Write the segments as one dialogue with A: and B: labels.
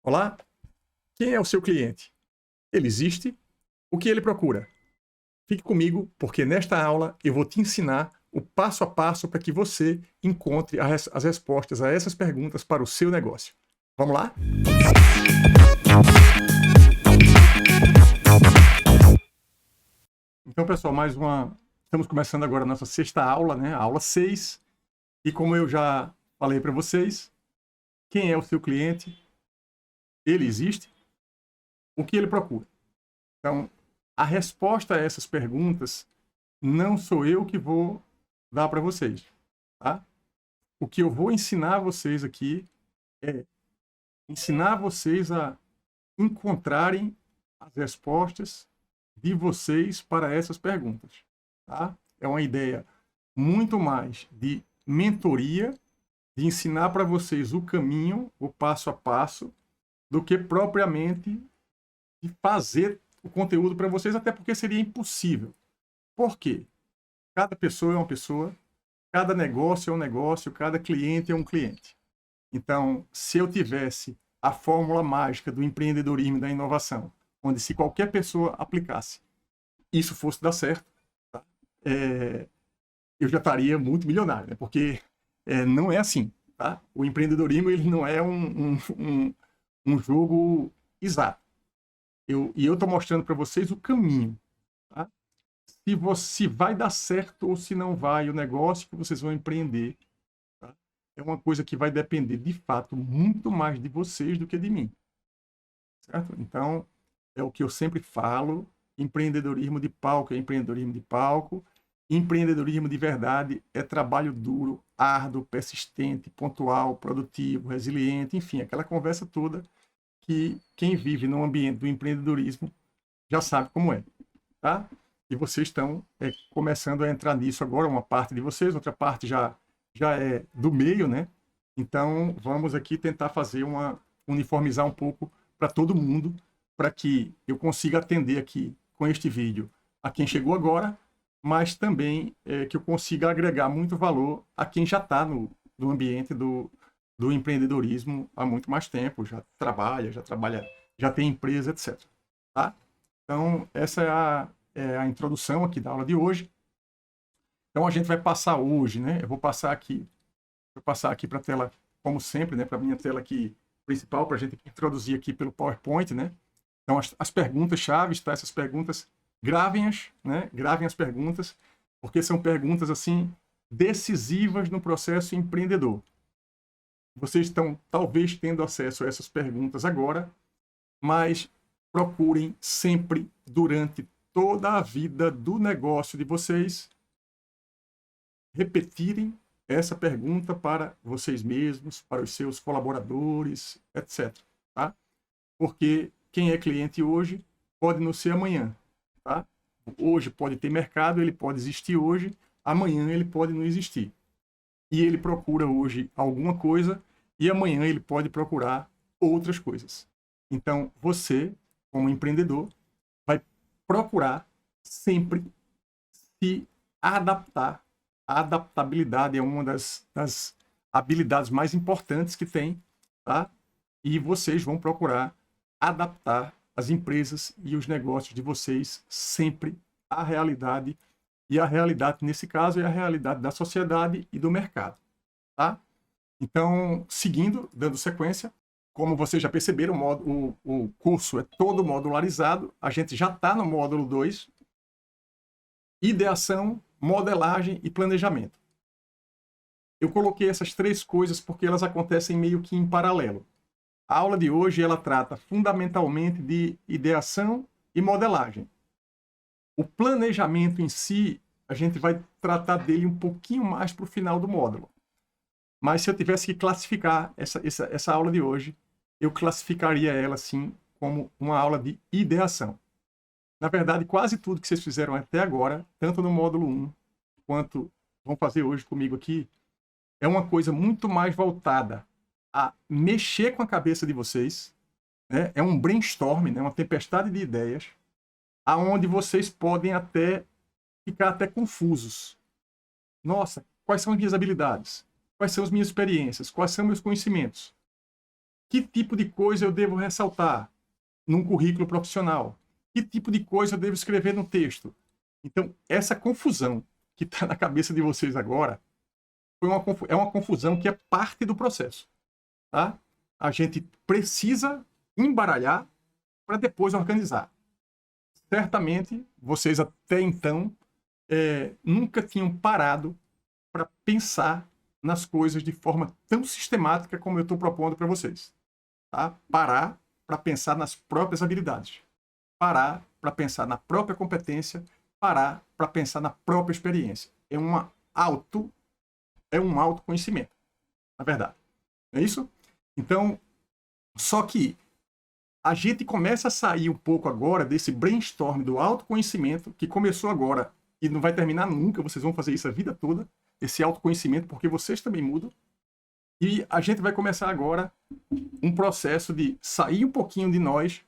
A: Olá, quem é o seu cliente? Ele existe? O que ele procura? Fique comigo, porque nesta aula eu vou te ensinar o passo a passo para que você encontre as respostas a essas perguntas para o seu negócio. Vamos lá? Então, pessoal, estamos começando agora a nossa sexta aula, né? A aula 6. E como eu já falei para vocês, quem é o seu cliente? Ele existe? O que ele procura? Então, a resposta a essas perguntas não sou eu que vou dar para vocês, tá? O que eu vou ensinar vocês aqui é ensinar vocês a encontrarem as respostas de vocês para essas perguntas, tá? É uma ideia muito mais de mentoria, de ensinar para vocês o caminho, o passo a passo, do que propriamente de fazer o conteúdo para vocês, até porque seria impossível. Por quê? Cada pessoa é uma pessoa, cada negócio é um negócio, cada cliente é um cliente. Então, se eu tivesse a fórmula mágica do empreendedorismo e da inovação, onde se qualquer pessoa aplicasse, isso fosse dar certo, tá? Eu já estaria muito milionário, né? Porque não é assim, tá? O empreendedorismo ele não é um jogo exato. E eu estou mostrando para vocês o caminho, tá? Se vai dar certo ou se não vai o negócio que vocês vão empreender, tá? É uma coisa que vai depender, de fato, muito mais de vocês do que de mim, certo? Então, é o que eu sempre falo, empreendedorismo de palco é empreendedorismo de palco, empreendedorismo de verdade é trabalho duro, árduo, persistente, pontual, produtivo, resiliente, enfim, aquela conversa toda que quem vive no ambiente do empreendedorismo já sabe como é, tá? E vocês estão começando a entrar nisso agora, uma parte de vocês, outra parte já é do meio, né? Então, vamos aqui tentar uniformizar um pouco para todo mundo, para que eu consiga atender aqui com este vídeo a quem chegou agora, mas também que eu consiga agregar muito valor a quem já está no ambiente do empreendedorismo há muito mais tempo, já tem empresa, etc. Tá? Então, essa é a introdução aqui da aula de hoje. Então, a gente vai passar hoje, né? Eu vou passar aqui para a tela, como sempre, né? Para a minha tela aqui principal, para a gente introduzir aqui pelo PowerPoint, né? Então, as perguntas-chave, tá? Essas perguntas, gravem-as, né? Gravem as perguntas, porque são perguntas, assim, decisivas no processo empreendedor. Vocês estão, talvez, tendo acesso a essas perguntas agora, mas procurem sempre, durante toda a vida do negócio de vocês, repetirem essa pergunta para vocês mesmos, para os seus colaboradores, etc. Tá? Porque quem é cliente hoje pode não ser amanhã. Tá? Hoje pode ter mercado, ele pode existir hoje, amanhã ele pode não existir. E ele procura hoje alguma coisa e amanhã ele pode procurar outras coisas. Então, você, como empreendedor, vai procurar sempre se adaptar. A adaptabilidade é uma das habilidades mais importantes que tem, tá? E vocês vão procurar adaptar as empresas e os negócios de vocês sempre à realidade. E a realidade, nesse caso, é a realidade da sociedade e do mercado, tá? Então, seguindo, dando sequência, como vocês já perceberam, o curso é todo modularizado. A gente já está no módulo 2, ideação, modelagem e planejamento. Eu coloquei essas três coisas porque elas acontecem meio que em paralelo. A aula de hoje ela trata fundamentalmente de ideação e modelagem. O planejamento em si, a gente vai tratar dele um pouquinho mais para o final do módulo. Mas se eu tivesse que classificar essa aula de hoje, eu classificaria ela, assim, como uma aula de ideação. Na verdade, quase tudo que vocês fizeram até agora, tanto no módulo 1, quanto vão fazer hoje comigo aqui, é uma coisa muito mais voltada a mexer com a cabeça de vocês, né? É um brainstorm, né? Uma tempestade de ideias, aonde vocês podem ficar até confusos. Nossa, quais são as minhas habilidades? Quais são as minhas experiências? Quais são meus conhecimentos? Que tipo de coisa eu devo ressaltar num currículo profissional? Que tipo de coisa eu devo escrever no texto? Então, essa confusão que está na cabeça de vocês agora é uma confusão que é parte do processo. Tá? A gente precisa embaralhar para depois organizar. Certamente, vocês até então nunca tinham parado para pensar nas coisas de forma tão sistemática como eu estou propondo para vocês. Tá? Parar para pensar nas próprias habilidades. Parar para pensar na própria competência. Parar para pensar na própria experiência. É um autoconhecimento, na verdade. Não é isso? Então, só que a gente começa a sair um pouco agora desse brainstorm do autoconhecimento, que começou agora e não vai terminar nunca, vocês vão fazer isso a vida toda, esse autoconhecimento, porque vocês também mudam. E a gente vai começar agora um processo de sair um pouquinho de nós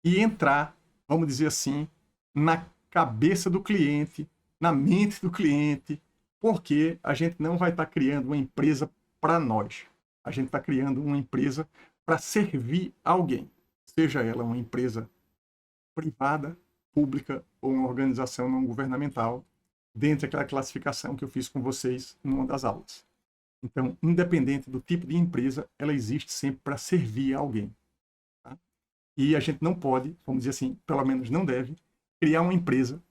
A: e entrar, vamos dizer assim, na cabeça do cliente, na mente do cliente, porque a gente não vai estar criando uma empresa para nós. A gente está criando uma empresa para servir alguém, seja ela uma empresa privada, pública ou uma organização não governamental, dentro daquela classificação que eu fiz com vocês numa das aulas. Então, independente do tipo de empresa, ela existe sempre para servir a alguém. Tá? E a gente não pode, vamos dizer assim, pelo menos não deve, criar uma empresa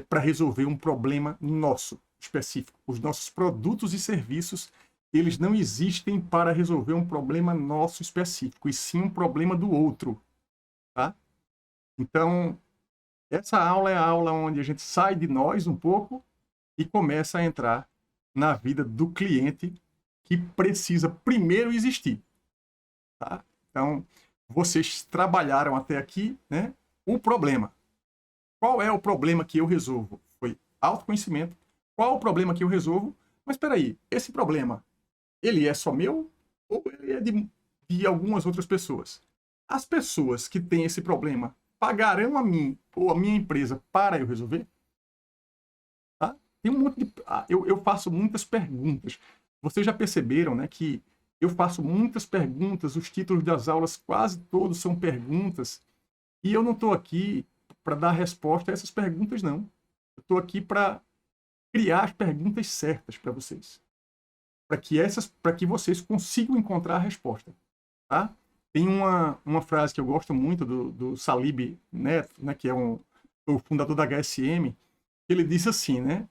A: para resolver um problema nosso, específico. Os nossos produtos e serviços, eles não existem para resolver um problema nosso específico, e sim um problema do outro. Tá? Então, essa aula é a aula onde a gente sai de nós um pouco e começa a entrar na vida do cliente, que precisa primeiro existir. Tá? Então, vocês trabalharam até aqui, né, o problema. Qual é o problema que eu resolvo? Foi autoconhecimento. Qual o problema que eu resolvo? Mas espera aí, esse problema, ele é só meu ou ele é de algumas outras pessoas? As pessoas que têm esse problema pagarão a mim ou a minha empresa para eu resolver? Tá? Tem um monte de... eu faço muitas perguntas. Vocês já perceberam, né, que eu faço muitas perguntas, os títulos das aulas quase todos são perguntas, e eu não estou aqui para dar resposta a essas perguntas, não. Eu estou aqui para criar as perguntas certas para vocês, para que vocês consigam encontrar a resposta. Tá? Tem uma frase que eu gosto muito do Salib Neto, né, que é o fundador da HSM, ele disse assim, né,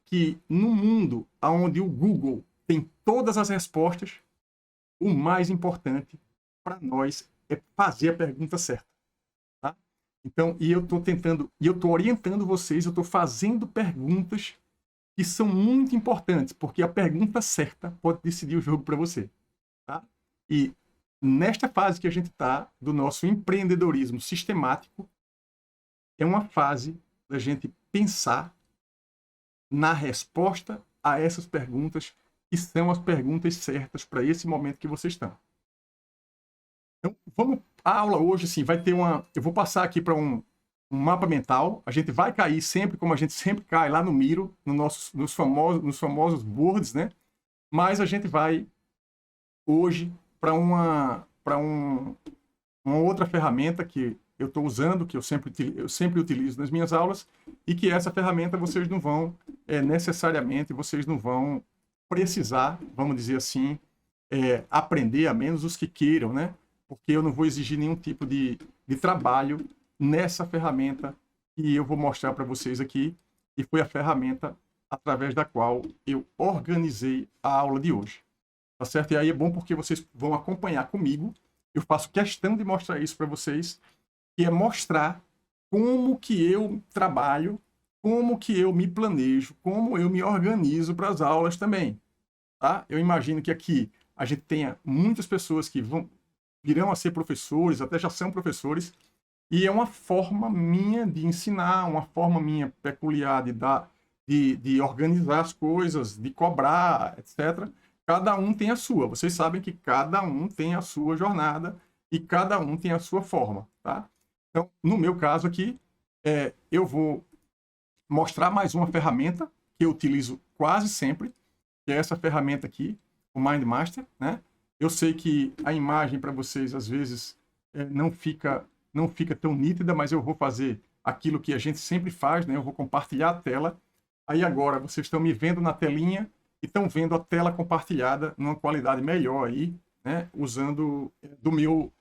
A: que no mundo onde o Google tem todas as respostas, o mais importante para nós é fazer a pergunta certa. Tá? Então, e eu estou tentando, e eu estou orientando vocês, eu estou fazendo perguntas que são muito importantes, porque a pergunta certa pode decidir o jogo para você. Tá? E nesta fase que a gente está, do nosso empreendedorismo sistemático, é uma fase da gente pensar na resposta a essas perguntas, que são as perguntas certas para esse momento que vocês estão. Então, a aula hoje, sim, vai ter eu vou passar aqui para um mapa mental. A gente vai cair sempre, como a gente sempre cai lá no Miro, nos famosos boards, né? Mas a gente vai hoje para uma outra ferramenta que eu estou usando, que eu sempre utilizo nas minhas aulas, e que essa ferramenta vocês não vão, necessariamente, vocês não vão precisar, vamos dizer assim, aprender, a menos os que queiram, né? Porque eu não vou exigir nenhum tipo de trabalho nessa ferramenta que eu vou mostrar para vocês aqui, e foi a ferramenta através da qual eu organizei a aula de hoje. Tá certo? E aí é bom porque vocês vão acompanhar comigo. Eu faço questão de mostrar isso para vocês, que é mostrar como que eu trabalho, como que eu me planejo, como eu me organizo para as aulas também. Tá? Eu imagino que aqui a gente tenha muitas pessoas que virão a ser professores, até já são professores, e é uma forma minha de ensinar, uma forma minha peculiar de organizar as coisas, de cobrar, etc. Cada um tem a sua. Vocês sabem que cada um tem a sua jornada e cada um tem a sua forma, tá? Então, no meu caso aqui, eu vou mostrar mais uma ferramenta que eu utilizo quase sempre, que é essa ferramenta aqui, o Mind Master, né? Eu sei que a imagem para vocês, às vezes, não fica tão nítida, mas eu vou fazer aquilo que a gente sempre faz, né? Eu vou compartilhar a tela. Aí agora vocês estão me vendo na telinha e estão vendo a tela compartilhada numa qualidade melhor aí, né? Usando do meu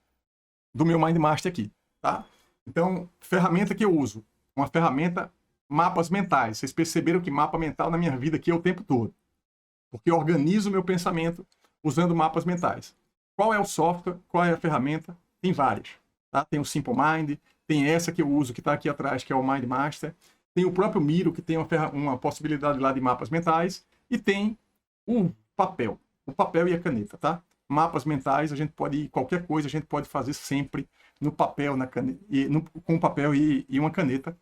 A: MindMaster aqui, tá? Então, ferramenta que eu uso, uma ferramenta mapas mentais. Vocês perceberam que mapa mental na minha vida aqui é o tempo todo, porque eu organizo o meu pensamento usando mapas mentais. Qual é o software? Qual é a ferramenta? Tem várias, tá? Tem o Simple Mind, tem essa que eu uso que está aqui atrás, que é o MindMaster. Tem o próprio Miro, que tem uma possibilidade lá de mapas mentais, e tem o papel e a caneta, tá? Mapas mentais, a gente pode ir, qualquer coisa a gente pode fazer sempre no papel, na caneta, com papel e uma caneta,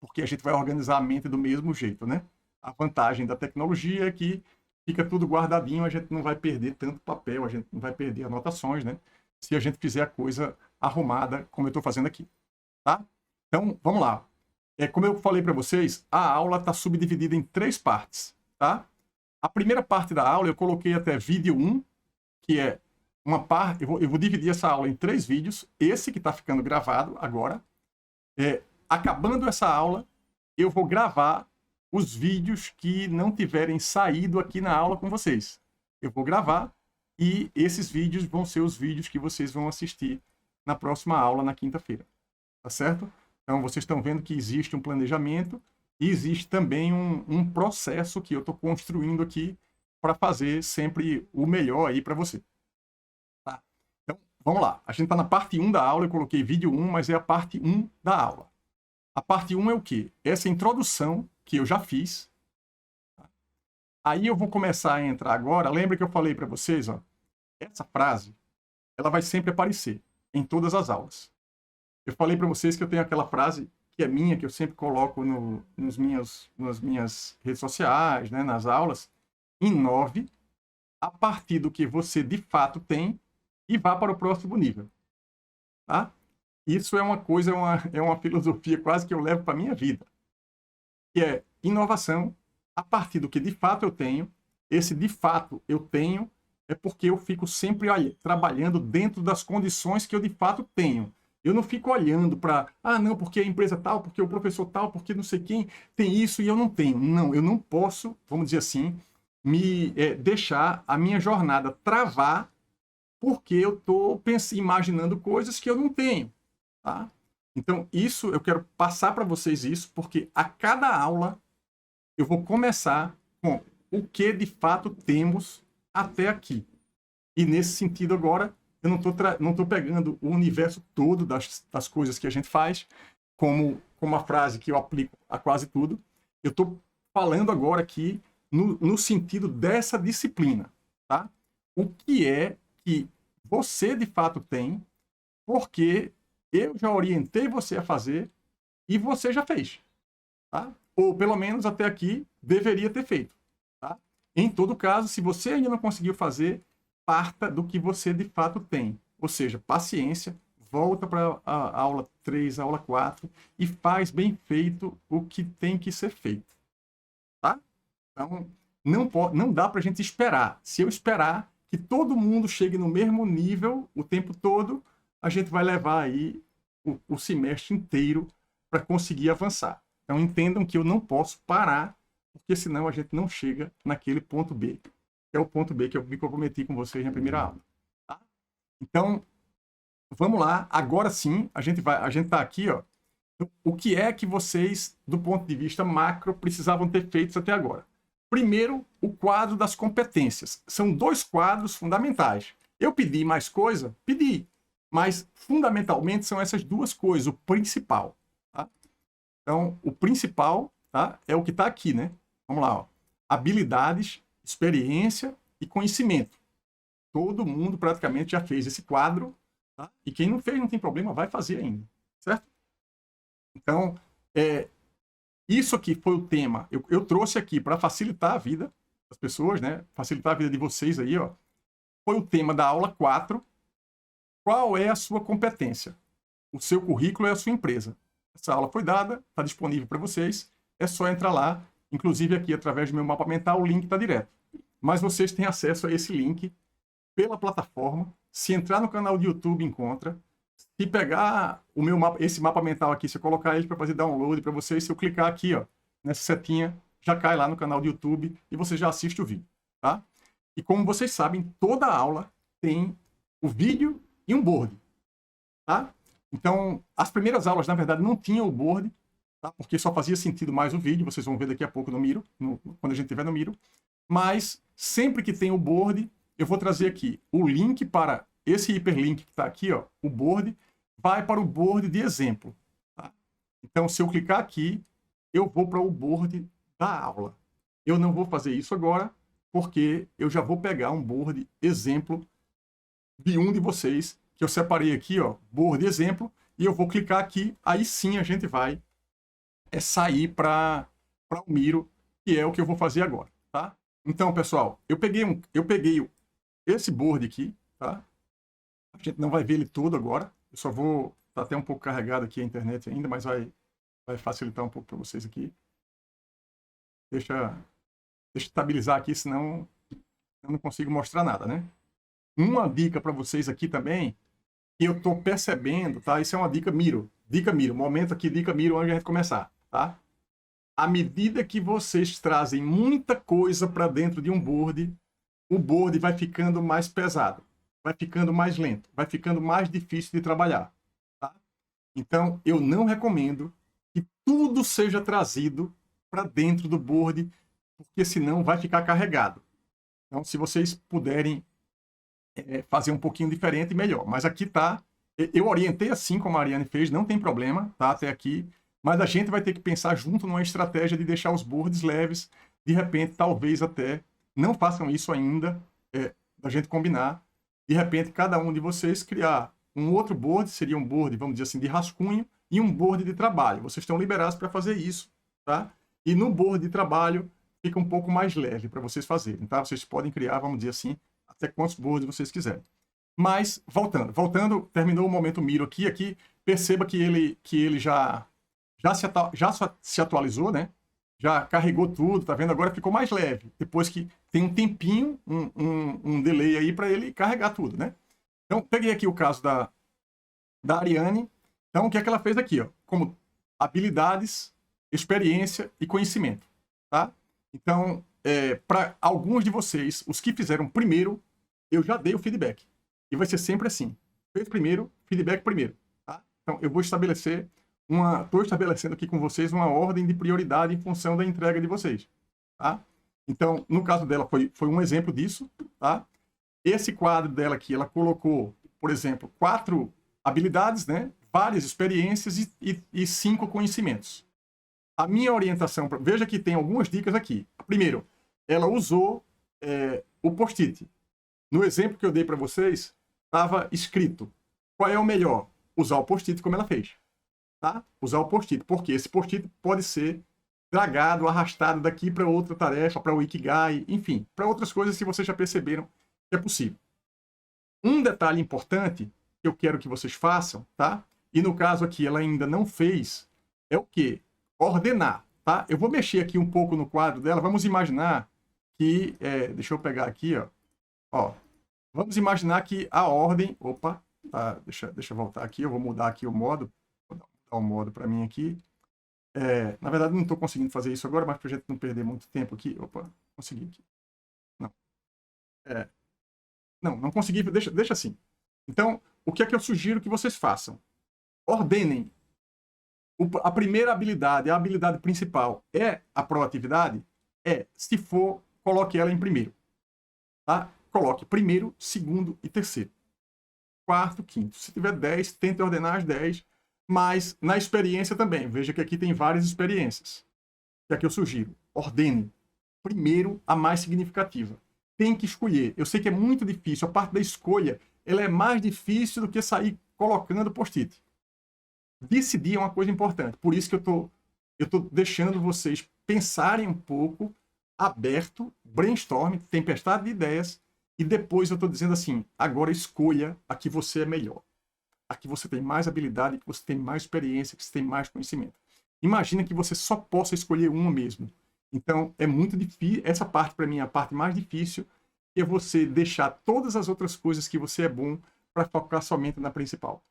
A: porque a gente vai organizar a mente do mesmo jeito, né? A vantagem da tecnologia é que fica tudo guardadinho, a gente não vai perder tanto papel, a gente não vai perder anotações, né? Se a gente fizer a coisa arrumada, como eu estou fazendo aqui, tá? Então, vamos lá. Como eu falei para vocês, a aula está subdividida em 3 partes, tá? A primeira parte da aula eu coloquei até vídeo 1, que é uma parte, eu vou dividir essa aula em 3 vídeos, esse que está ficando gravado agora. Acabando essa aula, eu vou gravar os vídeos que não tiverem saído aqui na aula com vocês. Eu vou gravar e esses vídeos vão ser os vídeos que vocês vão assistir na próxima aula, na quinta-feira. Tá certo? Então, vocês estão vendo que existe um planejamento e existe também um processo que eu estou construindo aqui para fazer sempre o melhor aí para você. Tá? Então, vamos lá. A gente está na parte 1 da aula, eu coloquei vídeo 1, mas é a parte 1 da aula. A parte 1 é o quê? Essa introdução que eu já fiz. Aí eu vou começar a entrar agora. Lembra que eu falei para vocês, ó, essa frase, ela vai sempre aparecer em todas as aulas. Eu falei para vocês que eu tenho aquela frase que é minha, que eu sempre coloco nas minhas redes sociais, né, nas aulas. Inove a partir do que você de fato tem e vá para o próximo nível. Tá? Isso é uma coisa, é uma filosofia quase que eu levo para a minha vida. Que é inovação a partir do que de fato eu tenho. Esse de fato eu tenho é porque eu fico sempre trabalhando dentro das condições que eu de fato tenho. Eu não fico olhando para, não, porque a empresa tal, porque o professor tal, porque não sei quem tem isso e eu não tenho. Não, eu não posso, vamos dizer assim, me deixar a minha jornada travar porque eu estou imaginando coisas que eu não tenho. Tá? Então, isso, eu quero passar para vocês isso, porque a cada aula eu vou começar com o que de fato temos até aqui. E nesse sentido agora, eu não estou pegando o universo todo das coisas que a gente faz, como a frase que eu aplico a quase tudo. Eu estou falando agora aqui no sentido dessa disciplina. Tá? O que é que você de fato tem, porque eu já orientei você a fazer e você já fez. Tá? Ou pelo menos até aqui deveria ter feito. Tá? Em todo caso, se você ainda não conseguiu fazer, parta do que você de fato tem. Ou seja, paciência, volta para a aula 3, a aula 4 e faz bem feito o que tem que ser feito. Tá? Então, não dá para a gente esperar. Se eu esperar que todo mundo chegue no mesmo nível o tempo todo, a gente vai levar aí o semestre inteiro para conseguir avançar. Então, entendam que eu não posso parar, porque senão a gente não chega naquele ponto B, que é o ponto B que eu me comprometi com vocês na primeira aula. Tá? Então, vamos lá. Agora sim, a gente está aqui, ó. O que é que vocês, do ponto de vista macro, precisavam ter feito até agora? Primeiro, o quadro das competências. São 2 quadros fundamentais. Eu pedi mais coisa? Pedi. Mas, fundamentalmente, são essas 2 coisas, o principal. Tá? Então, o principal, tá, é o que está aqui, né? Vamos lá, ó. Habilidades, experiência e conhecimento. Todo mundo praticamente já fez esse quadro, tá? E quem não fez não tem problema, vai fazer ainda, certo? Então, isso aqui foi o tema. Eu trouxe aqui para facilitar a vida das pessoas, né? Facilitar a vida de vocês aí, ó. Foi o tema da aula 4. Qual é a sua competência? O seu currículo é a sua empresa. Essa aula foi dada, está disponível para vocês. É só entrar lá. Inclusive aqui, através do meu mapa mental, o link está direto. Mas vocês têm acesso a esse link pela plataforma. Se entrar no canal do YouTube, encontra. Se pegar o meu mapa, esse mapa mental aqui, se eu colocar ele para fazer download para vocês, se eu clicar aqui, ó, nessa setinha, já cai lá no canal do YouTube e você já assiste o vídeo, tá? E como vocês sabem, toda aula tem o vídeo e um board, tá? Então, as primeiras aulas, na verdade, não tinham o board, tá? Porque só fazia sentido mais o vídeo, vocês vão ver daqui a pouco no Miro, quando a gente estiver no Miro. Mas, sempre que tem o board, eu vou trazer aqui o link para esse hiperlink que está aqui, ó, o board, vai para o board de exemplo, tá? Então, se eu clicar aqui, eu vou para o board da aula. Eu não vou fazer isso agora, porque eu já vou pegar um board exemplo de um de vocês, que eu separei aqui, ó, board exemplo, e eu vou clicar aqui, aí sim a gente vai sair para o Miro, que é o que eu vou fazer agora, tá? Então, pessoal, eu peguei esse board aqui, tá? A gente não vai ver ele todo agora, eu só vou, tá até um pouco carregado aqui a internet ainda, mas vai facilitar um pouco para vocês aqui. Deixa eu estabilizar aqui, senão eu não consigo mostrar nada, né? Uma dica para vocês aqui também, que eu estou percebendo, tá? Isso é uma dica Miro. Dica Miro. Momento aqui, dica Miro, antes de a gente começar, tá? À medida que vocês trazem muita coisa para dentro de um board, o board vai ficando mais pesado, vai ficando mais lento, vai ficando mais difícil de trabalhar, tá? Então, eu não recomendo que tudo seja trazido para dentro do board, porque senão vai ficar carregado. Então, se vocês puderem fazer um pouquinho diferente, melhor. Mas aqui tá, eu orientei assim como a Ariane fez, não tem problema, tá, até aqui, mas a gente vai ter que pensar junto numa estratégia de deixar os boards leves, de repente, talvez até, não façam isso ainda, da gente combinar, de repente, cada um de vocês criar um outro board, seria um board, vamos dizer assim, de rascunho, e um board de trabalho. Vocês estão liberados para fazer isso, tá? E no board de trabalho, fica um pouco mais leve para vocês fazerem, tá? Vocês podem criar, vamos dizer assim, até quantos boards vocês quiserem. Mas, voltando, terminou o momento Miro aqui, perceba que ele já se atualizou, né? Já carregou tudo, tá vendo? Agora ficou mais leve, depois que tem um tempinho, um delay aí para ele carregar tudo, né? Então, peguei aqui o caso da Ariane. Então, o que é que ela fez aqui, ó? Como habilidades, experiência e conhecimento, tá? Então, para alguns de vocês, os que fizeram primeiro, eu já dei o feedback. E vai ser sempre assim. Fez primeiro, feedback primeiro, tá? Então, eu vou estabelecer estou estabelecendo aqui com vocês uma ordem de prioridade em função da entrega de vocês, tá? Então, no caso dela, foi um exemplo disso, tá? Esse quadro dela aqui, ela colocou, por exemplo, 4 habilidades, né? Várias experiências e 5 conhecimentos. A minha orientação, veja que tem algumas dicas aqui. Primeiro, ela usou o post-it. No exemplo que eu dei para vocês, estava escrito qual é o melhor? Usar o post-it como ela fez. Tá? Usar o post-it, porque esse post-it pode ser dragado, arrastado daqui para outra tarefa, para o Ikigai, enfim, para outras coisas que vocês já perceberam que é possível. Um detalhe importante que eu quero que vocês façam, tá? E no caso aqui ela ainda não fez, é o quê? Ordenar, tá? Eu vou mexer aqui um pouco no quadro dela, vamos imaginar que, deixa eu pegar aqui, ó, vamos imaginar que a ordem, opa, tá, deixa eu voltar aqui, eu vou mudar aqui o modo, o modo para mim aqui. Na verdade, não estou conseguindo fazer isso agora, mas para a gente não perder muito tempo aqui. Opa, consegui aqui. Não. Não consegui, deixa assim. Então, o que é que eu sugiro que vocês façam? Ordenem. A primeira habilidade, a habilidade principal, é a proatividade? Se for, coloque ela em primeiro. Tá? Coloque primeiro, segundo e terceiro. Quarto, quinto. Se tiver 10, tente ordenar as 10. Mas na experiência também. Veja que aqui tem várias experiências. O que é que eu sugiro? Ordene. Primeiro, a mais significativa. Tem que escolher. Eu sei que é muito difícil. A parte da escolha, ela é mais difícil do que sair colocando post-it. Decidir é uma coisa importante. Por isso que eu tô deixando vocês pensarem um pouco, aberto, brainstorm, tempestade de ideias, e depois eu estou dizendo assim, agora escolha a que você é melhor. Aqui você tem mais habilidade, que você tem mais experiência, que você tem mais conhecimento. Imagina que você só possa escolher uma mesmo. Então, é muito difícil. Essa parte, para mim, é a parte mais difícil. é você deixar todas as outras coisas que você é bom para focar somente na principal.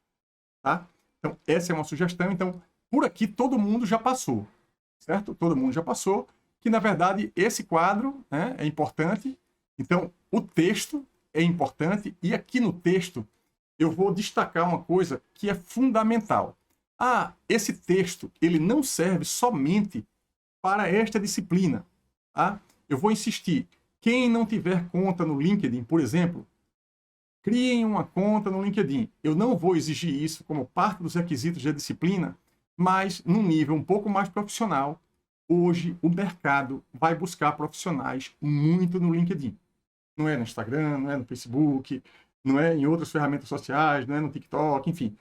A: Tá? Então, essa é uma sugestão. Então, por aqui todo mundo já passou, certo? Todo mundo já passou, que na verdade esse quadro, né, é importante. Então, o texto é importante e aqui no texto eu vou destacar uma coisa que é fundamental. Ah, esse texto ele não serve somente para esta disciplina. Tá? Eu vou insistir. Quem não tiver conta no LinkedIn, por exemplo, criem uma conta no LinkedIn. Eu não vou exigir isso como parte dos requisitos da disciplina, mas num nível um pouco mais profissional, hoje o mercado vai buscar profissionais muito no LinkedIn. Não é no Instagram, não é no Facebook, não é em outras ferramentas sociais, não é no TikTok, enfim.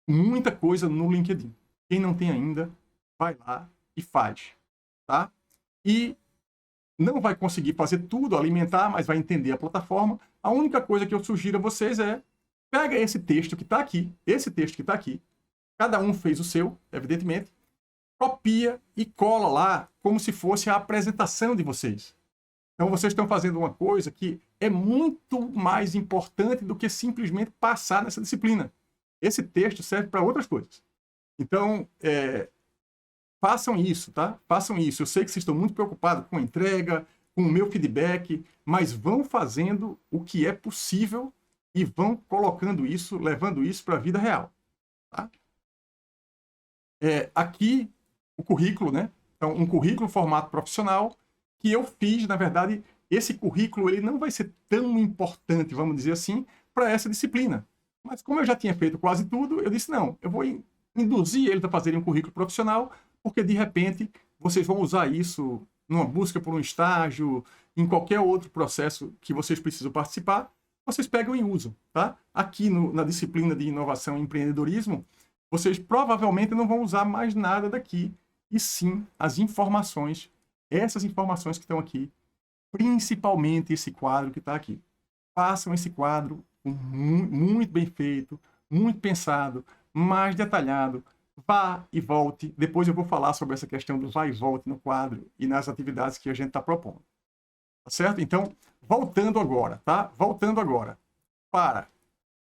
A: Muita coisa no LinkedIn. Quem não tem ainda, vai lá e faz. Tá? E não vai conseguir fazer tudo, alimentar, mas vai entender a plataforma. A única coisa que eu sugiro a vocês é, pega esse texto que está aqui, cada um fez o seu, evidentemente, copia e cola lá como se fosse a apresentação de vocês. Então vocês estão fazendo uma coisa que é muito mais importante do que simplesmente passar nessa disciplina. Esse texto serve para outras coisas. Então, façam isso, tá? Façam isso. Eu sei que vocês estão muito preocupados com a entrega, com o meu feedback, mas vão fazendo o que é possível e vão colocando isso, levando isso para a vida real. Tá? Aqui, o currículo, né? Então, um currículo formato profissional que eu fiz, na verdade, esse currículo ele não vai ser tão importante, vamos dizer assim, para essa disciplina. Mas como eu já tinha feito quase tudo, eu disse, não, eu vou induzir eles a fazerem um currículo profissional, porque de repente vocês vão usar isso numa busca por um estágio, em qualquer outro processo que vocês precisam participar, vocês pegam e usam, tá? Aqui na disciplina de inovação e empreendedorismo, vocês provavelmente não vão usar mais nada daqui, e sim as informações, essas informações que estão aqui, principalmente esse quadro que está aqui. Façam esse quadro muito bem feito, muito pensado, mais detalhado. Vá e volte. Depois eu vou falar sobre essa questão do vai e volte no quadro e nas atividades que a gente está propondo. Tá certo? Então, voltando agora, tá? Voltando agora para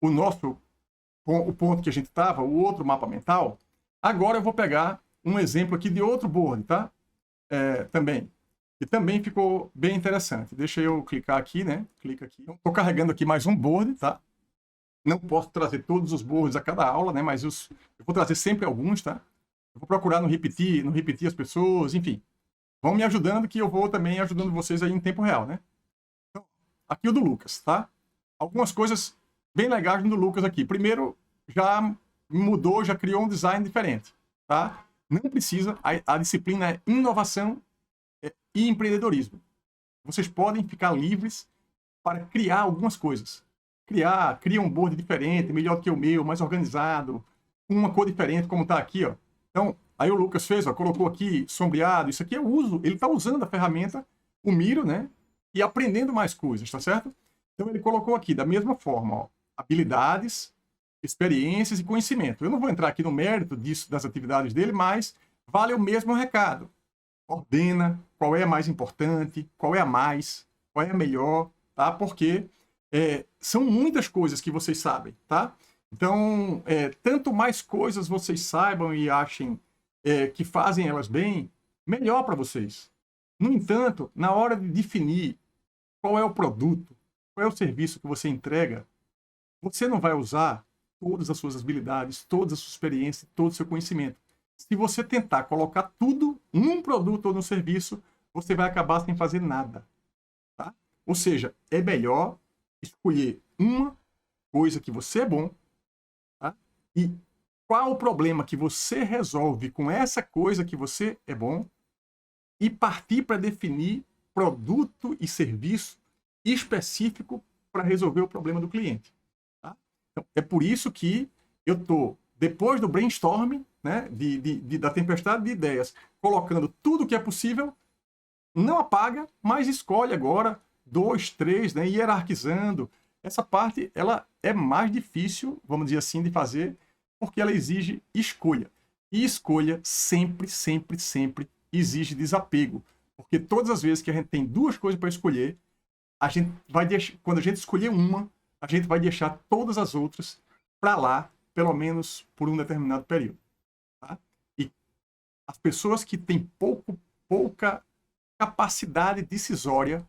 A: o ponto que a gente estava, o outro mapa mental. Agora eu vou pegar um exemplo aqui de outro board, tá? Também. E também ficou bem interessante. Deixa eu clicar aqui, né? Clica aqui. Estou carregando aqui mais um board, tá? Não posso trazer todos os boards a cada aula, né? Mas eu vou trazer sempre alguns, tá? Eu vou procurar não repetir as pessoas, enfim. Vão me ajudando que eu vou também ajudando vocês aí em tempo real, né? Então, aqui o do Lucas, tá? Algumas coisas bem legais no Lucas aqui. Primeiro, já mudou, já criou um design diferente, tá? Não precisa, a disciplina é inovação e empreendedorismo. Vocês podem ficar livres para criar algumas coisas. Cria um board diferente, melhor que o meu, mais organizado, com uma cor diferente, como está aqui, ó. Então, aí o Lucas fez, ó, colocou aqui sombreado, isso aqui eu uso, ele está usando a ferramenta, o Miro, né? E aprendendo mais coisas, tá certo? Então ele colocou aqui, da mesma forma, ó, habilidades, experiências e conhecimento. Eu não vou entrar aqui no mérito disso, das atividades dele, mas vale o mesmo recado. Ordena qual é a mais importante, qual é a mais, qual é a melhor, tá? Porque são muitas coisas que vocês sabem, tá? Então, tanto mais coisas vocês saibam e achem que fazem elas bem, melhor para vocês. No entanto, na hora de definir qual é o produto, qual é o serviço que você entrega, você não vai usar todas as suas habilidades, toda a sua experiência, todo o seu conhecimento. Se você tentar colocar tudo num produto ou num serviço, você vai acabar sem fazer nada. Tá? Ou seja, é melhor escolher uma coisa que você é bom, tá? E qual o problema que você resolve com essa coisa que você é bom e partir para definir produto e serviço específico para resolver o problema do cliente. Tá? Então, é por isso que eu estou, depois do brainstorming, né, da tempestade de ideias, colocando tudo que é possível, não apaga, mas escolhe agora 2, 3, né, hierarquizando. Essa parte ela é mais difícil, vamos dizer assim, de fazer, porque ela exige escolha. E escolha sempre, sempre, sempre exige desapego. Porque todas as vezes que a gente tem duas coisas para escolher, quando a gente escolher uma, a gente vai deixar todas as outras para lá, pelo menos por um determinado período. Tá? E as pessoas que têm pouca capacidade decisória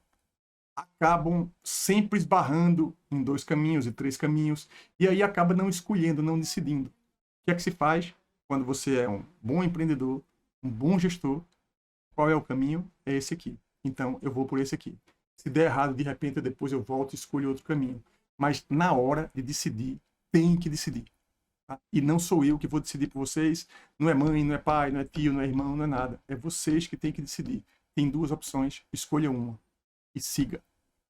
A: acabam sempre esbarrando em 2 caminhos e 3 caminhos, e aí acaba não escolhendo, não decidindo. O que é que se faz quando você é um bom empreendedor, um bom gestor? Qual é o caminho? É esse aqui. Então, eu vou por esse aqui. Se der errado, de repente, depois eu volto e escolho outro caminho. Mas na hora de decidir, tem que decidir. Tá? E não sou eu que vou decidir por vocês. Não é mãe, não é pai, não é tio, não é irmão, não é nada. É vocês que têm que decidir. Tem 2 opções, escolha uma e siga.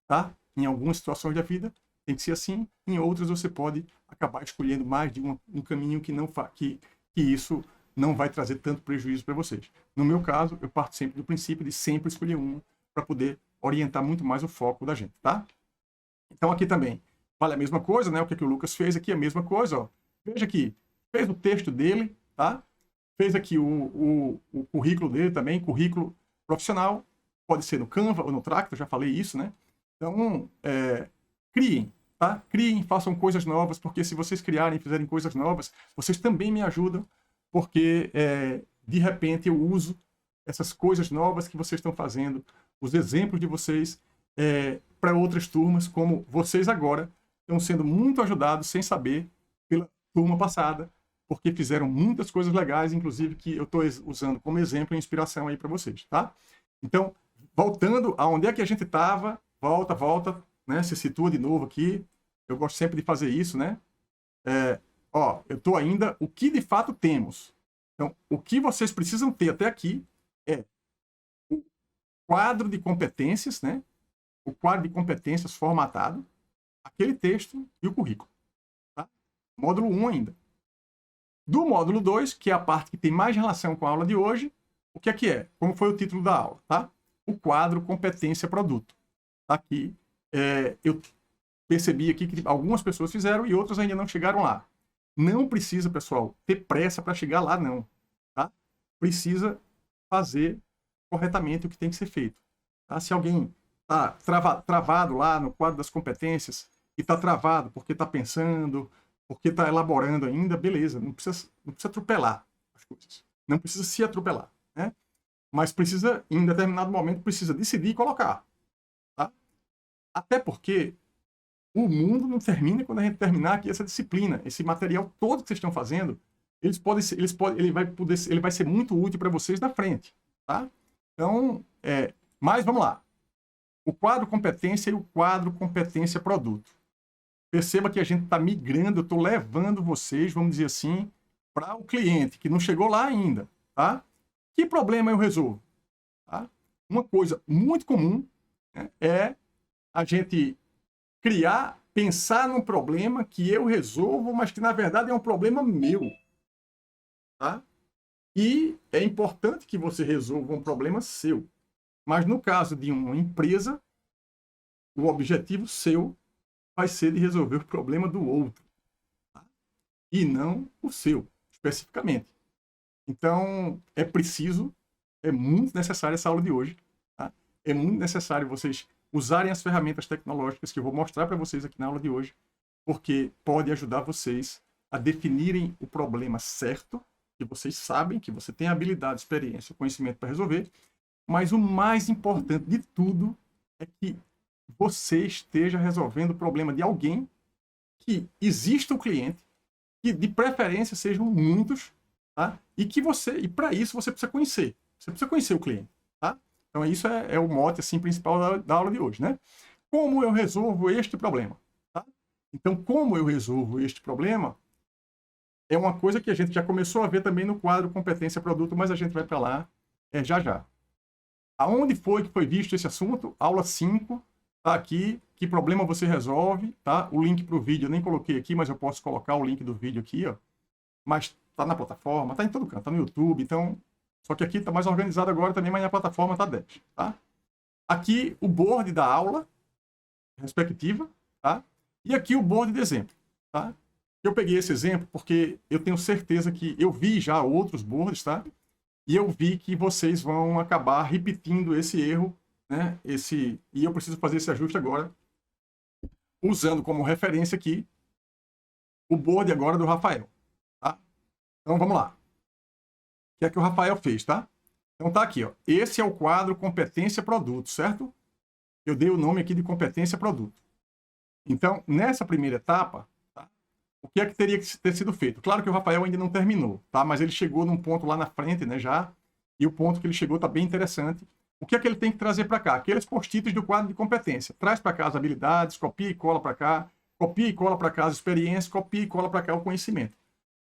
A: Tá? Em algumas situações da vida, tem que ser assim. Em outras, você pode acabar escolhendo mais de um caminho que isso não vai trazer tanto prejuízo para vocês. No meu caso, eu parto sempre do princípio de sempre escolher uma para poder orientar muito mais o foco da gente, tá? Então aqui também vale a mesma coisa, né? O que o Lucas fez aqui, a mesma coisa, ó. Veja aqui, fez o texto dele, tá? Fez aqui o currículo dele também, currículo profissional, pode ser no Canva ou no Tractor, já falei isso, né? Então, criem, tá? Criem, façam coisas novas, porque se vocês criarem e fizerem coisas novas, vocês também me ajudam, porque de repente eu uso essas coisas novas que vocês estão fazendo, os exemplos de vocês, para outras turmas, como vocês agora estão sendo muito ajudados sem saber pela turma passada, porque fizeram muitas coisas legais, inclusive que eu estou usando como exemplo e inspiração aí para vocês, tá? Então, voltando aonde é que a gente estava, volta, né? Se situa de novo aqui. Eu gosto sempre de fazer isso, né? Eu estou ainda, o que de fato temos. Então, o que vocês precisam ter até aqui é o quadro de competências, né? O quadro de competências formatado, aquele texto e o currículo. Tá? Módulo 1 ainda. Do módulo 2, que é a parte que tem mais relação com a aula de hoje, o que é? Como foi o título da aula, tá? O quadro competência produto. Tá aqui. Eu percebi aqui que algumas pessoas fizeram e outras ainda não chegaram lá. Não precisa, pessoal, ter pressa para chegar lá, não. Tá? Precisa fazer corretamente o que tem que ser feito. Tá? Se alguém está travado lá no quadro das competências e está travado porque está pensando, porque está elaborando ainda, beleza, não precisa atropelar as coisas. Não precisa se atropelar, né? Mas precisa, em determinado momento, precisa decidir e colocar. Tá? Até porque o mundo não termina quando a gente terminar aqui essa disciplina. Esse material todo que vocês estão fazendo, ele vai ser muito útil para vocês na frente. Tá? Então, mas vamos lá. O quadro competência e o quadro competência produto. Perceba que a gente está migrando, eu estou levando vocês, vamos dizer assim, para o cliente, que não chegou lá ainda. Tá? Que problema eu resolvo? Tá? Uma coisa muito comum, né, é a gente pensar num problema que eu resolvo, mas que na verdade é um problema meu. Tá? E é importante que você resolva um problema seu. Mas no caso de uma empresa, o objetivo seu vai ser de resolver o problema do outro. Tá? E não o seu, especificamente. Então, é muito necessária essa aula de hoje. Tá? É muito necessário vocês usarem as ferramentas tecnológicas que eu vou mostrar para vocês aqui na aula de hoje, porque pode ajudar vocês a definirem o problema certo, que vocês sabem, que você tem habilidade, experiência, conhecimento para resolver, mas o mais importante de tudo é que você esteja resolvendo o problema de alguém, que exista o cliente, que de preferência sejam muitos, tá? E para isso você precisa conhecer. Você precisa conhecer o cliente, tá? Então isso é o mote assim, principal da aula de hoje, né? Como eu resolvo este problema? Tá? Então, como eu resolvo este problema é uma coisa que a gente já começou a ver também no quadro competência produto, mas a gente vai para lá já. Aonde foi que foi visto esse assunto? Aula 5, tá aqui. Que problema você resolve? Tá? O link para o vídeo eu nem coloquei aqui, mas eu posso colocar o link do vídeo aqui, ó. Mas tá na plataforma, tá em todo canto, tá no YouTube, então... Só que aqui tá mais organizado agora também, mas na plataforma tá 10, tá? Aqui o board da aula respectiva, tá? E aqui o board de exemplo, tá? Eu peguei esse exemplo porque eu tenho certeza que eu vi já outros boards, tá? E eu vi que vocês vão acabar repetindo esse erro, né, e eu preciso fazer esse ajuste agora, usando como referência aqui o board agora do Rafael. Tá? Então vamos lá. O que é que o Rafael fez, tá? Então tá aqui, ó. Esse é o quadro competência produto, certo? Eu dei o nome aqui de competência produto. Então, nessa primeira etapa, tá? O que é que teria que ter sido feito? Claro que o Rafael ainda não terminou, tá? Mas ele chegou num ponto lá na frente, né, já, e o ponto que ele chegou está bem interessante. O que é que ele tem que trazer para cá? Aqueles post-its do quadro de competência. Traz para cá as habilidades, copia e cola para cá, copia e cola para cá as experiências, copia e cola para cá o conhecimento.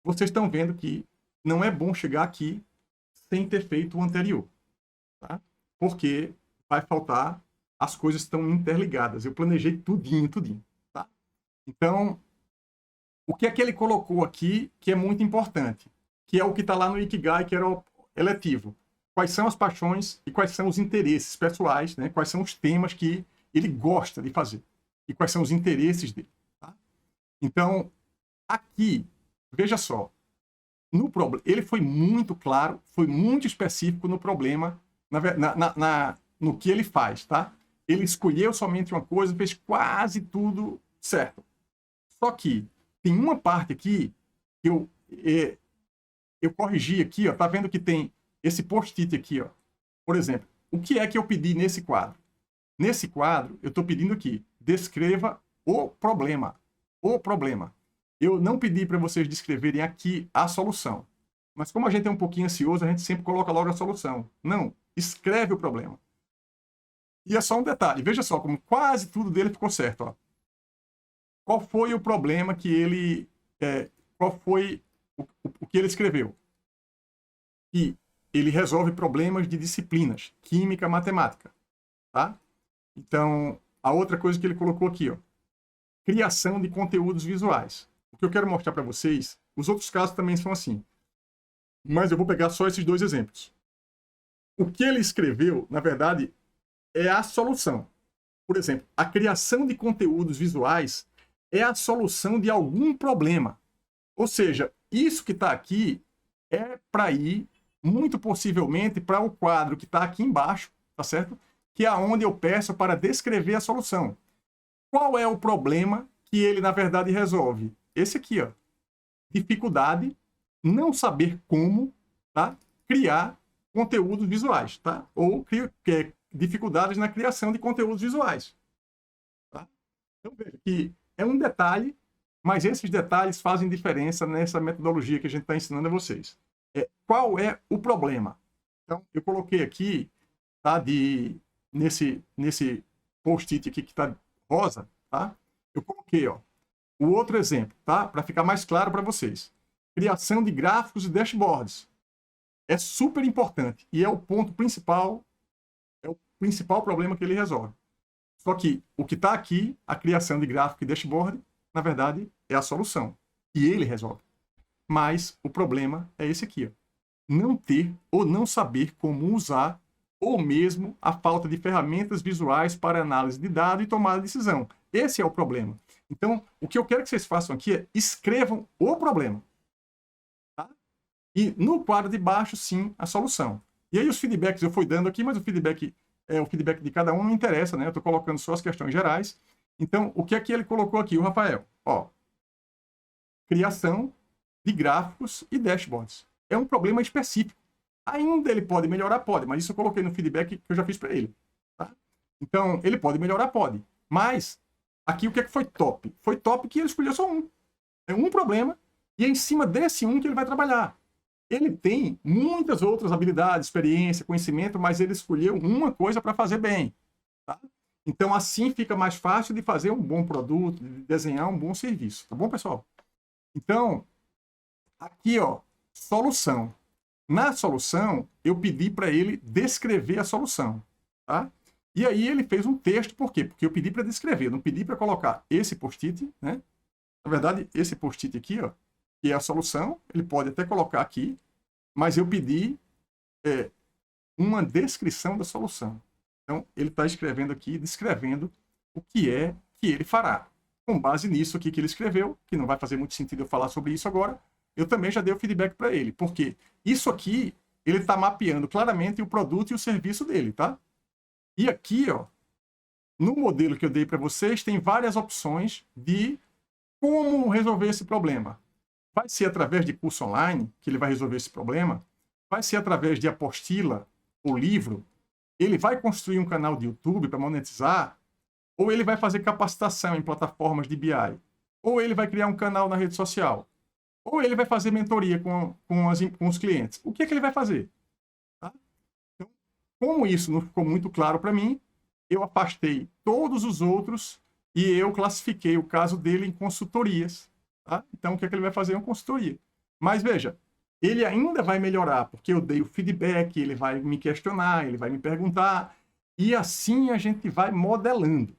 A: Vocês estão vendo que não é bom chegar aqui sem ter feito o anterior, tá? Porque vai faltar, as coisas estão interligadas. Eu planejei tudinho, tudinho, tá? Então, o que é que ele colocou aqui que é muito importante? Que é o que está lá no Ikigai, que era o eletivo. Quais são as paixões e quais são os interesses pessoais, né? Quais são os temas que ele gosta de fazer e quais são os interesses dele, tá? Então, aqui, veja só, ele foi muito claro, foi muito específico no problema, no que ele faz, tá? Ele escolheu somente uma coisa, fez quase tudo certo. Só que tem uma parte aqui que eu corrigi aqui, ó, tá vendo que tem esse post-it aqui, ó. Por exemplo, o que é que eu pedi nesse quadro? Nesse quadro, eu estou pedindo aqui, descreva o problema. O problema. Eu não pedi para vocês descreverem aqui a solução. Mas como a gente é um pouquinho ansioso, a gente sempre coloca logo a solução. Não, escreve o problema. E é só um detalhe. Veja só como quase tudo dele ficou certo. Ó. Qual foi o problema que ele... qual foi o que ele escreveu? Que ele resolve problemas de disciplinas. Química, matemática. Tá? Então, a outra coisa que ele colocou aqui, ó. Criação de conteúdos visuais. O que eu quero mostrar para vocês, os outros casos também são assim. Mas eu vou pegar só esses dois exemplos. O que ele escreveu, na verdade, é a solução. Por exemplo, a criação de conteúdos visuais é a solução de algum problema. Ou seja, isso que está aqui é para ir, muito possivelmente, para o quadro que está aqui embaixo, tá certo? Que é onde eu peço para descrever a solução. Qual é o problema que ele, na verdade, resolve? Esse aqui, ó. Dificuldade, não saber como, tá? Criar conteúdos visuais, tá? Ou dificuldades na criação de conteúdos visuais. Tá? Então, veja que é um detalhe, mas esses detalhes fazem diferença nessa metodologia que a gente está ensinando a vocês. Qual é o problema? Então, eu coloquei aqui, tá? Nesse post-it aqui que está rosa, tá? Eu coloquei, ó, o outro exemplo, tá? Para ficar mais claro para vocês. Criação de gráficos e dashboards. É super importante e é o ponto principal, é o principal problema que ele resolve. Só que o que está aqui, a criação de gráfico e dashboard, na verdade, é a solução. E ele resolve. Mas o problema é esse aqui, ó. Não ter ou não saber como usar, ou mesmo a falta de ferramentas visuais para análise de dados e tomada de decisão. Esse é o problema. Então, o que eu quero que vocês façam aqui é escrevam o problema. Tá? E no quadro de baixo, sim, a solução. E aí os feedbacks eu fui dando aqui, mas o feedback de cada um não interessa, né? Eu estou colocando só as questões gerais. Então, o que é que ele colocou aqui, o Rafael? Ó, criação de gráficos e dashboards. É um problema específico. Ainda ele pode melhorar? Pode, mas isso eu coloquei no feedback que eu já fiz para ele. Tá? Então, ele pode melhorar? Pode. Mas, aqui o que é que foi top? Foi top que ele escolheu só um. É um problema, e é em cima desse um que ele vai trabalhar. Ele tem muitas outras habilidades, experiência, conhecimento, mas ele escolheu uma coisa para fazer bem. Tá? Então, assim fica mais fácil de fazer um bom produto, de desenhar um bom serviço. Tá bom, pessoal? Então, aqui, ó, solução. Na solução, eu pedi para ele descrever a solução. Tá? E aí ele fez um texto, por quê? Porque eu pedi para descrever, eu não pedi para colocar esse post-it, né? Na verdade, esse post-it aqui, ó, que é a solução, ele pode até colocar aqui, mas eu pedi uma descrição da solução. Então, ele está escrevendo aqui, descrevendo o que é que ele fará. Com base nisso aqui que ele escreveu, que não vai fazer muito sentido eu falar sobre isso agora, eu também já dei o feedback para ele, porque isso aqui, ele está mapeando claramente o produto e o serviço dele, tá? E aqui, ó, no modelo que eu dei para vocês, tem várias opções de como resolver esse problema. Vai ser através de curso online que ele vai resolver esse problema? Vai ser através de apostila ou livro? Ele vai construir um canal de YouTube para monetizar? Ou ele vai fazer capacitação em plataformas de BI? Ou ele vai criar um canal na rede social? Ou ele vai fazer mentoria com os clientes? O que é que ele vai fazer? Tá? Então, como isso não ficou muito claro para mim, eu afastei todos os outros e eu classifiquei o caso dele em consultorias. Tá? Então, o que é que ele vai fazer? Uma consultoria. Mas, veja, ele ainda vai melhorar, porque eu dei o feedback, ele vai me questionar, ele vai me perguntar, e assim a gente vai modelando.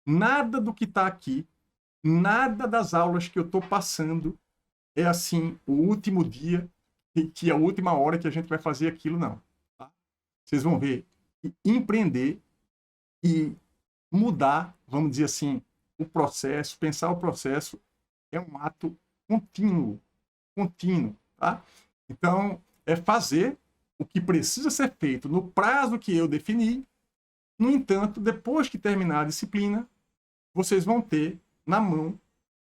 A: Nada do que está aqui, nada das aulas que eu estou passando é assim, o último dia, que é a última hora que a gente vai fazer aquilo, não. Tá? Vocês vão ver que empreender e mudar, vamos dizer assim, o processo, pensar o processo, é um ato contínuo, tá? Então, é fazer o que precisa ser feito no prazo que eu defini. No entanto, depois que terminar a disciplina, vocês vão ter na mão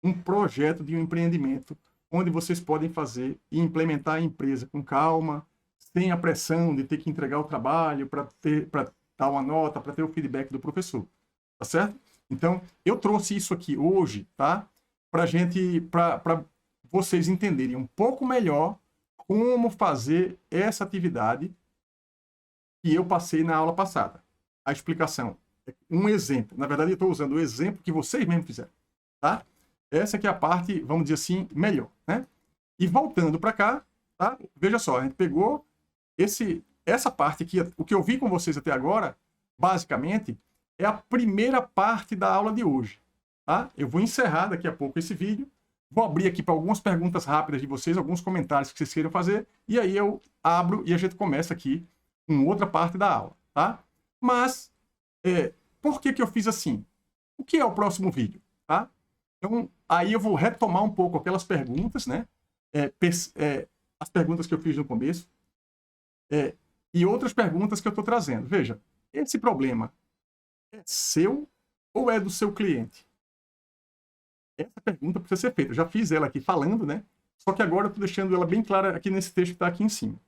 A: um projeto de um empreendimento onde vocês podem fazer e implementar a empresa com calma, sem a pressão de ter que entregar o trabalho para dar uma nota, para ter o feedback do professor. Tá certo? Então, eu trouxe isso aqui hoje, tá? Para vocês entenderem um pouco melhor como fazer essa atividade que eu passei na aula passada. A explicação é um exemplo. Na verdade, eu estou usando o exemplo que vocês mesmos fizeram, tá? Essa aqui é a parte, vamos dizer assim, melhor, né? E voltando para cá, tá? Veja só, a gente pegou essa parte aqui, o que eu vi com vocês até agora, basicamente, é a primeira parte da aula de hoje, tá? Eu vou encerrar daqui a pouco esse vídeo, vou abrir aqui para algumas perguntas rápidas de vocês, alguns comentários que vocês queiram fazer, e aí eu abro e a gente começa aqui com outra parte da aula, tá? Mas, por que eu fiz assim? O que é o próximo vídeo, tá? Então, aí eu vou retomar um pouco aquelas perguntas, né? As perguntas que eu fiz no começo, e outras perguntas que eu estou trazendo. Veja, esse problema é seu ou é do seu cliente? Essa pergunta precisa ser feita. Eu já fiz ela aqui falando, né? Só que agora eu estou deixando ela bem clara aqui nesse texto que está aqui em cima.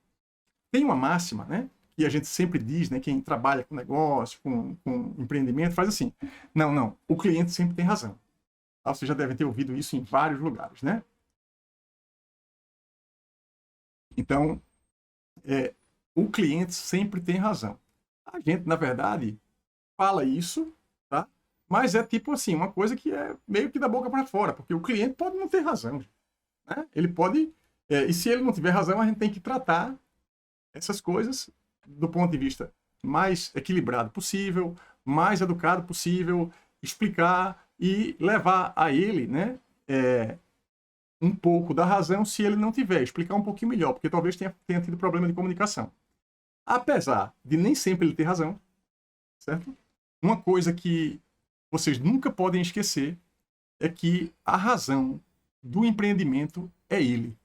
A: Tem uma máxima, né? Que a gente sempre diz, né? Quem trabalha com negócio, com empreendimento, faz assim. Não, o cliente sempre tem razão. Tá? Vocês já devem ter ouvido isso em vários lugares, né? Então, o cliente sempre tem razão. A gente, na verdade, fala isso, tá? Mas é tipo assim, uma coisa que é meio que da boca para fora, porque o cliente pode não ter razão, né? Ele pode, e se ele não tiver razão, a gente tem que tratar essas coisas do ponto de vista mais equilibrado possível, mais educado possível, explicar e levar a ele, né, um pouco da razão se ele não tiver, explicar um pouquinho melhor, porque talvez tenha tido problema de comunicação. Apesar de nem sempre ele ter razão, certo? Uma coisa que vocês nunca podem esquecer é que a razão do empreendimento é ele,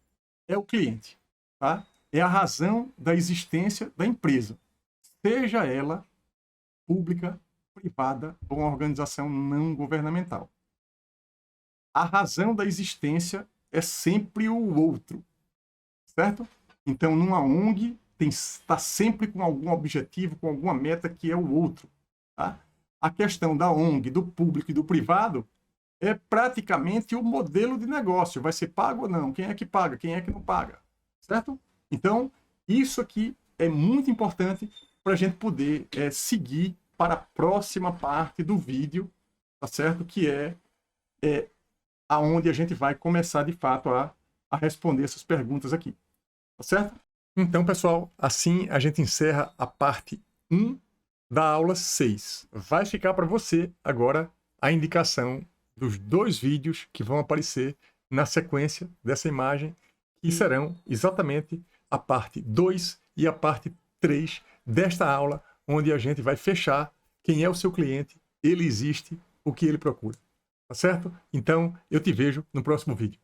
A: é o cliente, tá? É a razão da existência da empresa, seja ela pública, privada ou uma organização não governamental. A razão da existência é sempre o outro, certo? Então, numa ONG, está sempre com algum objetivo, com alguma meta que é o outro, tá? A questão da ONG, do público e do privado é praticamente o modelo de negócio. Vai ser pago ou não? Quem é que paga? Quem é que não paga? Certo? Então, isso aqui é muito importante para a gente poder seguir para a próxima parte do vídeo, tá certo? Que é aonde a gente vai começar, de fato, a responder essas perguntas aqui. Tá certo? Então, pessoal, assim a gente encerra a parte 1 da aula 6. Vai ficar para você agora a indicação dos 2 vídeos que vão aparecer na sequência dessa imagem, que serão exatamente a parte 2 e a parte 3 desta aula, onde a gente vai fechar quem é o seu cliente, ele existe, o que ele procura. Tá certo? Então, eu te vejo no próximo vídeo.